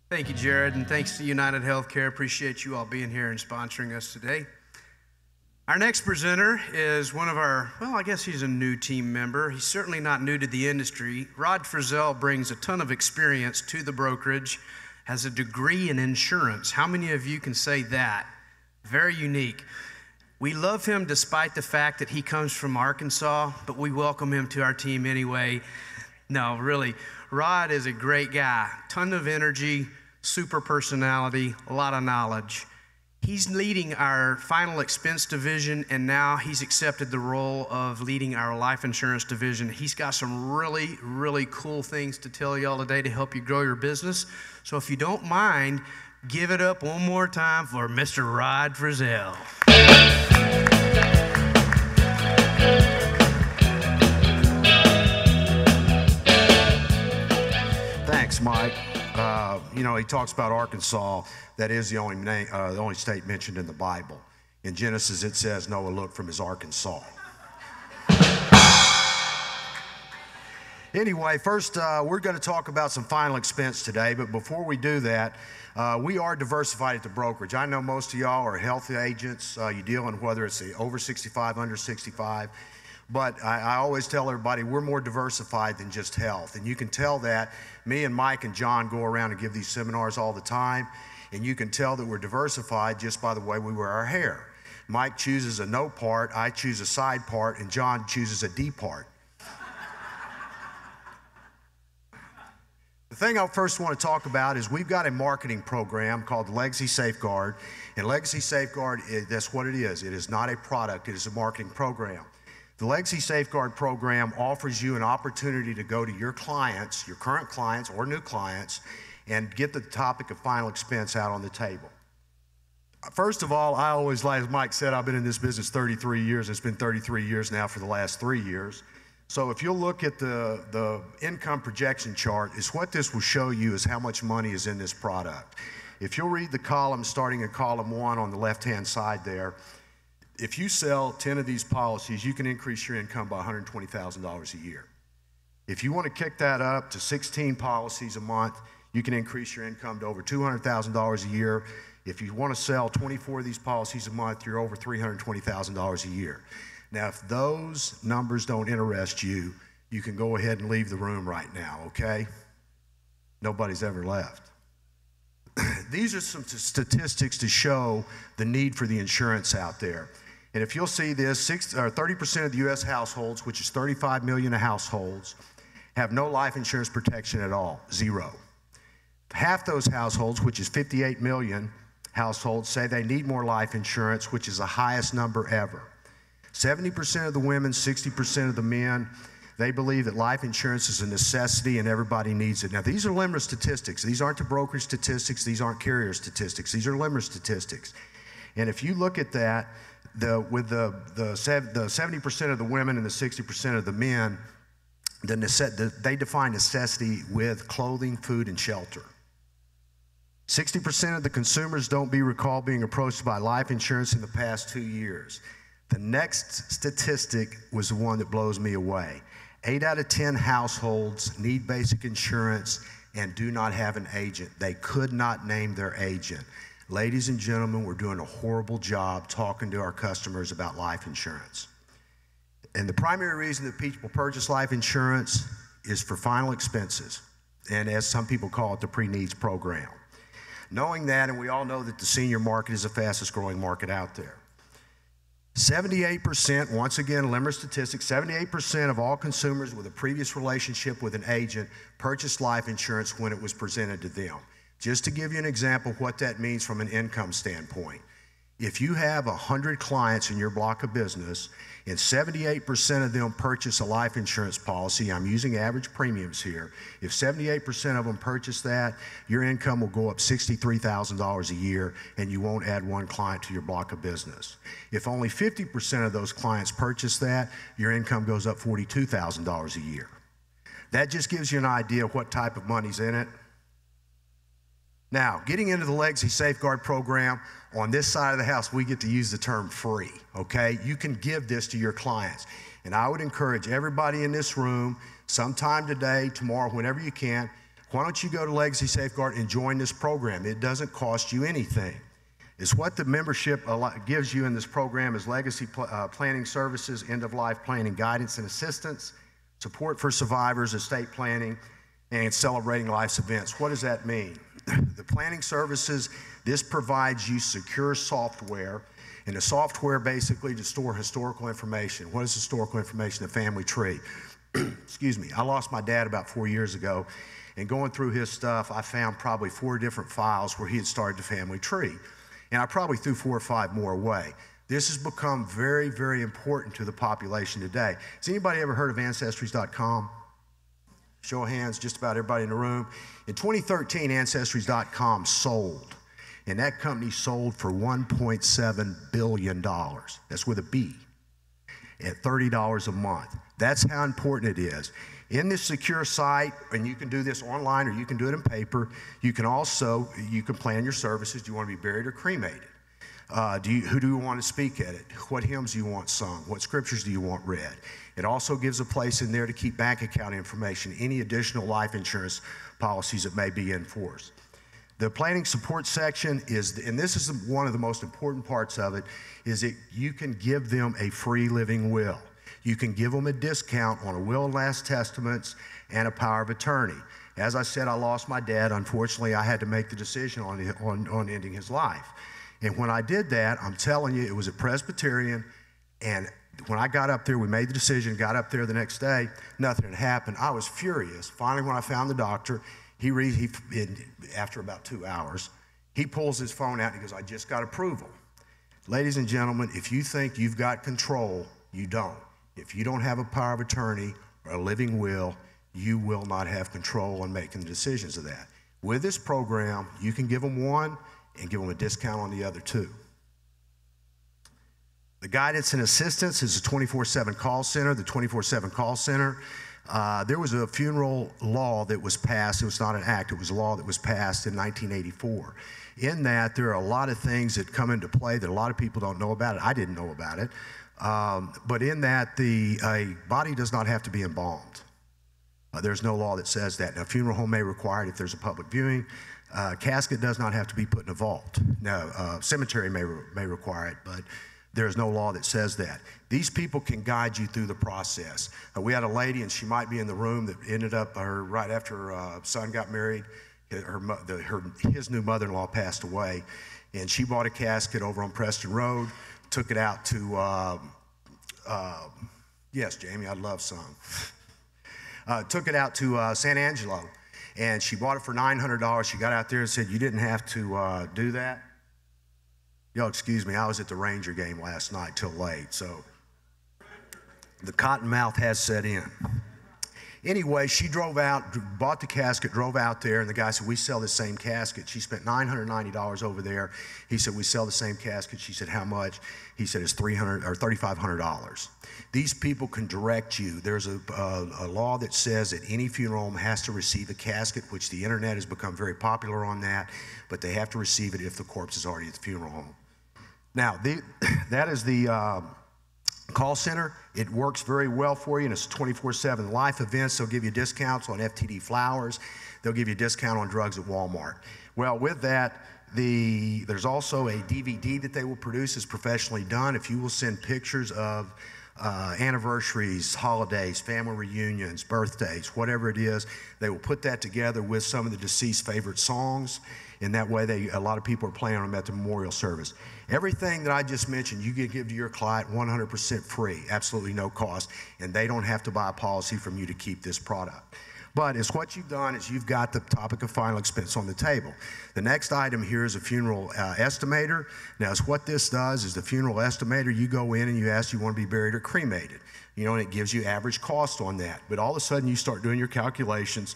Thank you, Jared, and thanks to United Healthcare. Appreciate you all being here and sponsoring us today. Our next presenter is one of our, well, I guess he's a new team member. He's certainly not new to the industry. Rod Frizzell brings a ton of experience to the brokerage, has a degree in insurance. How many of you can say that? Very unique. We love him despite the fact that he comes from Arkansas, but we welcome him to our team anyway. No, really, Rod is a great guy. Ton of energy, super personality, a lot of knowledge. He's leading our final expense division, and now he's accepted the role of leading our life insurance division. He's got some really, really cool things to tell y'all today to help you grow your business. So if you don't mind, give it up one more time for Mr. Rod Frizzell. Thanks, Mike. He talks about Arkansas. That is the only state mentioned in the Bible. In Genesis, it says Noah looked from his Arkansas. Anyway, first, we're going to talk about some final expense today, but before we do that, we are diversified at the brokerage. I know most of y'all are health agents. You deal in whether it's the over 65, under 65. But I always tell everybody we're more diversified than just health. And you can tell that. Me and Mike and John go around and give these seminars all the time. And you can tell that we're diversified just by the way we wear our hair. Mike chooses a no part, I choose a side part, and John chooses a D part. The thing I first want to talk about is we've got a marketing program called Legacy Safeguard. And Legacy Safeguard, that's what it is. It is not a product, it is a marketing program. The Legacy Safeguard program offers you an opportunity to go to your clients, your current clients or new clients, and get the topic of final expense out on the table. First of all, I always, like as Mike said, I've been in this business 33 years. It's been 33 years now for the last 3 years. So if you'll look at the income projection chart, is what this will show you is how much money is in this product. If you'll read the column starting in column 1 on the left-hand side there, if you sell 10 of these policies, you can increase your income by $120,000 a year. If you want to kick that up to 16 policies a month, you can increase your income to over $200,000 a year. If you want to sell 24 of these policies a month, you're over $320,000 a year. Now, if those numbers don't interest you, you can go ahead and leave the room right now, okay? Nobody's ever left. These are some statistics to show the need for the insurance out there. And if you'll see this, 30% of the U.S. households, which is 35 million households, have no life insurance protection at all, zero. Half those households, which is 58 million households, say they need more life insurance, which is the highest number ever. 70% of the women, 60% of the men, they believe that life insurance is a necessity and everybody needs it. Now, these are LIMRA statistics. These aren't the brokerage statistics. These aren't carrier statistics. These are LIMRA statistics. And if you look at that, with the 70% of the women and the 60% of the men, they define necessity with clothing, food, and shelter. 60% of the consumers don't recall being approached by life insurance in the past 2 years. The next statistic was the one that blows me away. 8 out of 10 households need basic insurance and do not have an agent. They could not name their agent. Ladies and gentlemen, we're doing a horrible job talking to our customers about life insurance. And the primary reason that people purchase life insurance is for final expenses, and as some people call it, the pre-needs program. Knowing that, and we all know that the senior market is the fastest growing market out there. 78%, once again, LIMRA statistics, 78% of all consumers with a previous relationship with an agent purchased life insurance when it was presented to them. Just to give you an example of what that means from an income standpoint. If you have 100 clients in your block of business and 78% of them purchase a life insurance policy, I'm using average premiums here, if 78% of them purchase that, your income will go up $63,000 a year and you won't add one client to your block of business. If only 50% of those clients purchase that, your income goes up $42,000 a year. That just gives you an idea of what type of money's in it. Now, getting into the Legacy Safeguard program, on this side of the house, we get to use the term free, okay? You can give this to your clients. And I would encourage everybody in this room, sometime today, tomorrow, whenever you can, Why don't you go to Legacy Safeguard and join this program? It doesn't cost you anything. It's what the membership gives you in this program is legacy planning services, end-of-life planning guidance and assistance, support for survivors, estate planning, and celebrating life's events. What does that mean? The planning services, this provides you secure software, and the software basically to store historical information. What is historical information? The family tree. Excuse me. I lost my dad about 4 years ago, and going through his stuff, I found probably 4 different files where he had started the family tree. And I probably threw 4 or 5 more away. This has become very, very important to the population today. Has anybody ever heard of Ancestries.com? Show of hands, just about everybody in the room. In 2013, Ancestries.com sold, and that company sold for $1.7 billion. That's with a B, at $30 a month. That's how important it is. In this secure site, and you can do this online or you can do it in paper, you can plan your services. Do you want to be buried or cremated? Who do you want to speak at it? What hymns do you want sung? What scriptures do you want read? It also gives a place in there to keep bank account information, any additional life insurance policies that may be in force. The planning support section is, and this is one of the most important parts of it, is that you can give them a free living will. You can give them a discount on a will and last testaments and a power of attorney. As I said, I lost my dad. Unfortunately, I had to make the decision on ending his life. And when I did that, I'm telling you, it was a Presbyterian, and when I got up there, we made the decision, got up there the next day, nothing had happened. I was furious. Finally, when I found the doctor, after about 2 hours, he pulls his phone out and he goes, I just got approval. Ladies and gentlemen, if you think you've got control, you don't. If you don't have a power of attorney or a living will, you will not have control on making the decisions of that. With this program, you can give them one and give them a discount on the other 2. The guidance and assistance is a 24/7 call center. The 24/7 call center, there was a funeral law that was passed. It was not an act. It was a law that was passed in 1984. In that, there are a lot of things that come into play that a lot of people don't know about it. I didn't know about it. But in that, a body does not have to be embalmed. There's no law that says that. Now, a funeral home may require it if there's a public viewing. Casket does not have to be put in a vault. Now, cemetery may require it, but there's no law that says that. These people can guide you through the process. We had a lady, and she might be in the room, that ended up right after her son got married. His new mother-in-law passed away, and she bought a casket over on Preston Road, took it out to, yes, Jamie, I love song. Took it out to San Angelo, and she bought it for $900. She got out there and said, you didn't have to do that. Yo, excuse me, I was at the Ranger game last night till late, so the cotton mouth has set in. Anyway, she drove out, bought the casket, drove out there, and the guy said, we sell the same casket. She spent $990 over there. He said, we sell the same casket. She said, how much? He said, it's $300 or $3,500. These people can direct you. There's a law that says that any funeral home has to receive a casket, which the internet has become very popular on that, but they have to receive it if the corpse is already at the funeral home. Now, that is the call center. It works very well for you, and it's 24/7 life events. They'll give you discounts on FTD flowers. They'll give you a discount on drugs at Walmart. Well, with that, there's also a DVD that they will produce. It's professionally done. If you will send pictures of anniversaries, holidays, family reunions, birthdays, whatever it is, they will put that together with some of the deceased favorite songs. And that way, a lot of people are playing them at the memorial service. Everything that I just mentioned, you can give to your client 100% free, absolutely no cost, and they don't have to buy a policy from you to keep this product. But it's what you've done is you've got the topic of final expense on the table. The next item here is a funeral estimator. Now, what this does is the funeral estimator, you go in and you ask you want to be buried or cremated. You know, and it gives you average cost on that. But all of a sudden, you start doing your calculations.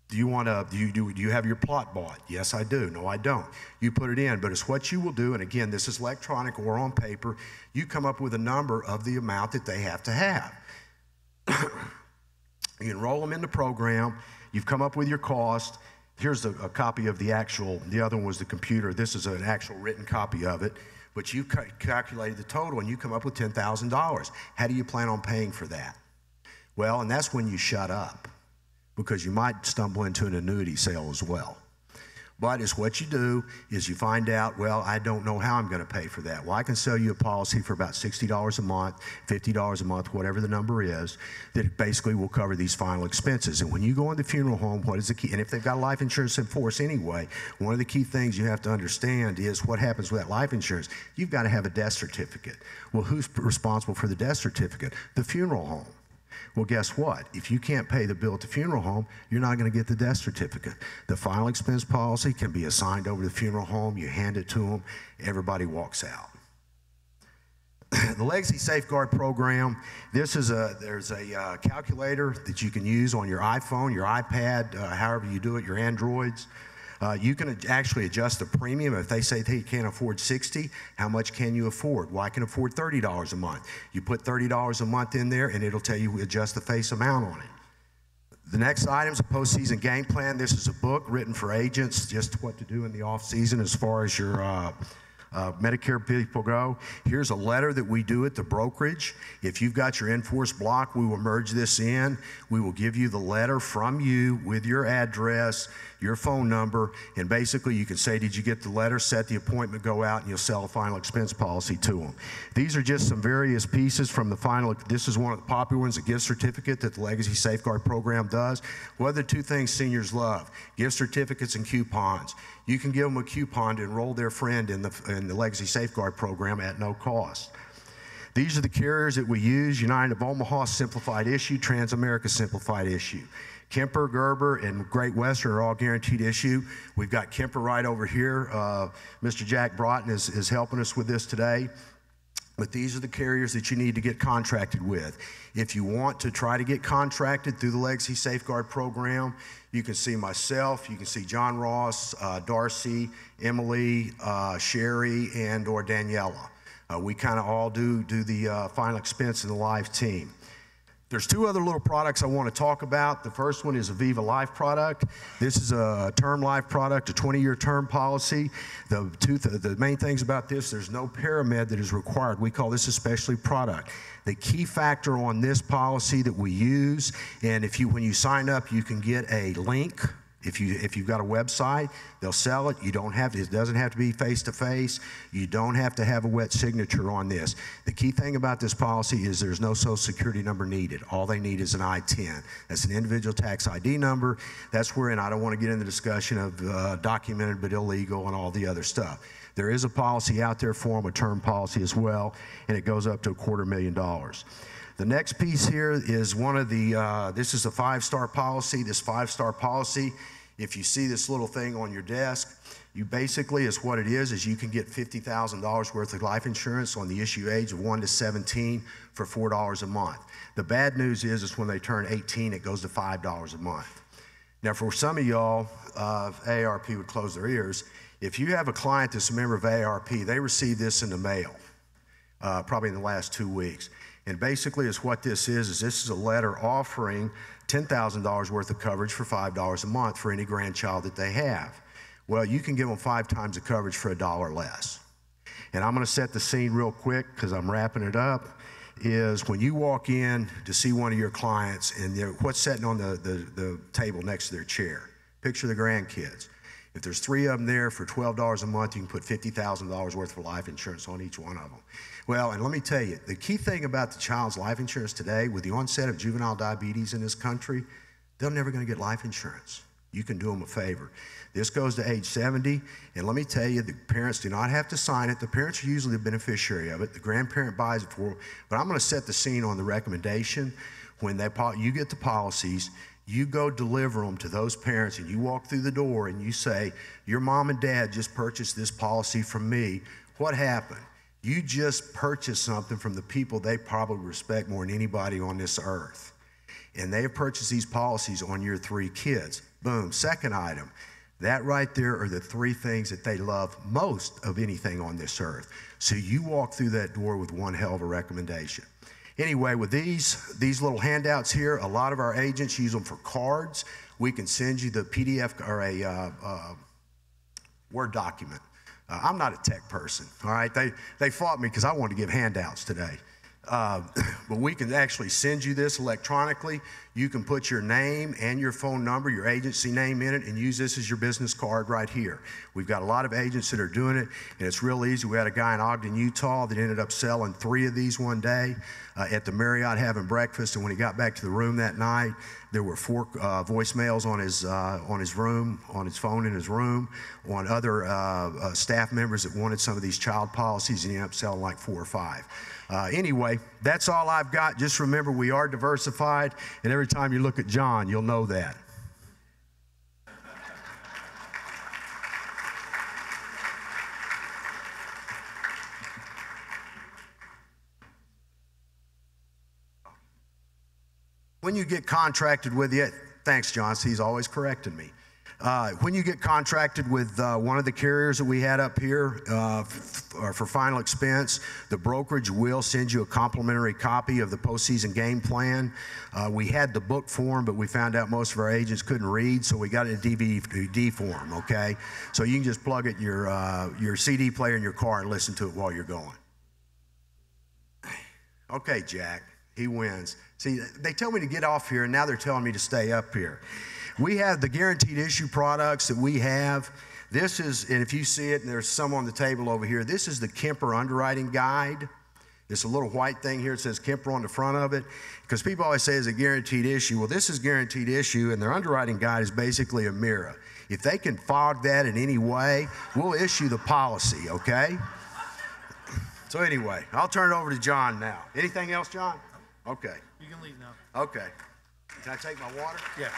Do you have your plot bought? Yes, I do. No, I don't. You put it in, but it's what you will do, and again, this is electronic or on paper. You come up with a number of the amount that they have to have. You enroll them in the program. You've come up with your cost. Here's a copy of the other one was the computer. This is an actual written copy of it, but you calculated the total, and you come up with $10,000. How do you plan on paying for that? Well, and that's when you shut up. because you might stumble into an annuity sale as well. But it's what you do is you find out, well, I don't know how I'm going to pay for that. Well, I can sell you a policy for about $60 a month, $50 a month, whatever the number is, that basically will cover these final expenses. And when you go in the funeral home, what is the key? And if they've got life insurance in force anyway, one of the key things you have to understand is what happens with that life insurance. You've got to have a death certificate. Well, who's responsible for the death certificate? The funeral home. Well, guess what? If you can't pay the bill at the funeral home, you're not going to get the death certificate. The final expense policy can be assigned over to the funeral home. You hand it to them. Everybody walks out. The Legacy Safeguard program, there's a calculator that you can use on your iPhone, your iPad, however you do it, your Androids. You can actually adjust the premium. If they say they can't afford $60, how much can you afford? Well, I can afford $30 a month. You put $30 a month in there, and it'll tell you adjust the face amount on it. The next item is a postseason game plan. This is a book written for agents, just what to do in the off season as far as your Medicare people go. Here's a letter that we do at the brokerage. If you've got your in-force block, we will merge this in. We will give you the letter from you with your address, your phone number, and basically you can say, did you get the letter, set the appointment, go out, and you'll sell a final expense policy to them. These are just some various pieces from the final. This is one of the popular ones, a gift certificate that the Legacy Safeguard program does. What are the two things seniors love? Gift certificates and coupons. You can give them a coupon to enroll their friend in the Legacy Safeguard program at no cost. These are the carriers that we use: United of Omaha Simplified Issue, Transamerica Simplified Issue. Kemper, Gerber, and Great Western are all guaranteed issue. We've got Kemper right over here. Mr. Jack Broughton is helping us with this today. But these are the carriers that you need to get contracted with. If you want to try to get contracted through the Legacy Safeguard program, you can see myself, you can see John Ross, Darcy, Emily, Sherry, and or Daniela. We kind of all do the final expense in the life team. There's two other little products I want to talk about. The first one is a Viva Life product. This is a term life product, a 20-year term policy. The main things about this, there's no paramed that is required. We call this a specialty product. The key factor on this policy that we use, and when you sign up, you can get a link. If you've got a website, they'll sell it. It doesn't have to be face-to-face. You don't have to have a wet signature on this. The key thing about this policy is there's no Social Security number needed. All they need is an I-10. That's an individual tax ID number. That's where, and I don't want to get into the discussion of documented but illegal and all the other stuff. There is a policy out there for them, a term policy as well, and it goes up to $250,000. The next piece here is this is a 5-star policy. This 5-star policy, if you see this little thing on your desk, you basically, what it is you can get $50,000 worth of life insurance on the issue age of 1 to 17 for $4 a month. The bad news is when they turn 18, it goes to $5 a month. Now, for some of y'all, AARP would close their ears. If you have a client that's a member of AARP, they receive this in the mail, probably in the last 2 weeks. And basically, what this is this is a letter offering $10,000 worth of coverage for $5 a month for any grandchild that they have. Well, you can give them 5 times the coverage for $1 less. And I'm going to set the scene real quick because I'm wrapping it up. Is when you walk in to see one of your clients and what's sitting on the table next to their chair. Picture the grandkids. If there's 3 of them there for $12 a month, you can put $50,000 worth of life insurance on each one of them. Well, and let me tell you, the key thing about the child's life insurance today, with the onset of juvenile diabetes in this country, they're never going to get life insurance. You can do them a favor. This goes to age 70, and let me tell you, the parents do not have to sign it. The parents are usually the beneficiary of it. The grandparent buys it for, but I'm going to set the scene on the recommendation. When you get the policies, you go deliver them to those parents, and you walk through the door and you say, your mom and dad just purchased this policy from me. What happened? You just purchased something from the people they probably respect more than anybody on this earth. And they have purchased these policies on your 3 kids. Boom. Second item. That right there are the 3 things that they love most of anything on this earth. So you walk through that door with one hell of a recommendation. Anyway, with these little handouts here, a lot of our agents use them for cards. We can send you the PDF or a Word document. I'm not a tech person, all right? They fought me because I wanted to give handouts today. But we can actually send you this electronically. you can put your name and your phone number, your agency name in it, and use this as your business card right here. We've got a lot of agents that are doing it, and it's real easy. We had a guy in Ogden, Utah that ended up selling 3 of these one day at the Marriott having breakfast, and when he got back to the room that night, there were 4 voicemails on his room, on his phone in his room, on other staff members that wanted some of these child policies, and he ended up selling like 4 or 5. Anyway, that's all I've got. Just remember, we are diversified, and every time you look at John, you'll know that. When you get contracted with it, thanks, John. See, he's always correcting me. When you get contracted with one of the carriers that we had up here for final expense, the brokerage will send you a complimentary copy of the postseason game plan. We had the book form, but we found out most of our agents couldn't read, so we got it in DVD form, okay? So you can just plug it in your CD player in your car and listen to it while you're going. Okay, Jack, he wins. See, they tell me to get off here, and now they're telling me to stay up here. We have the guaranteed issue products that we have. This is, and if you see it, and there's some on the table over here, this is the Kemper underwriting guide. It's a little white thing here. It says Kemper on the front of it, because people always say it's a guaranteed issue. Well, this is guaranteed issue, and their underwriting guide is basically a mirror. If they can fog that in any way, we'll issue the policy, okay? So anyway, I'll turn it over to John now. Anything else, John? Okay. You can leave now. Okay. Can I take my water? Yeah.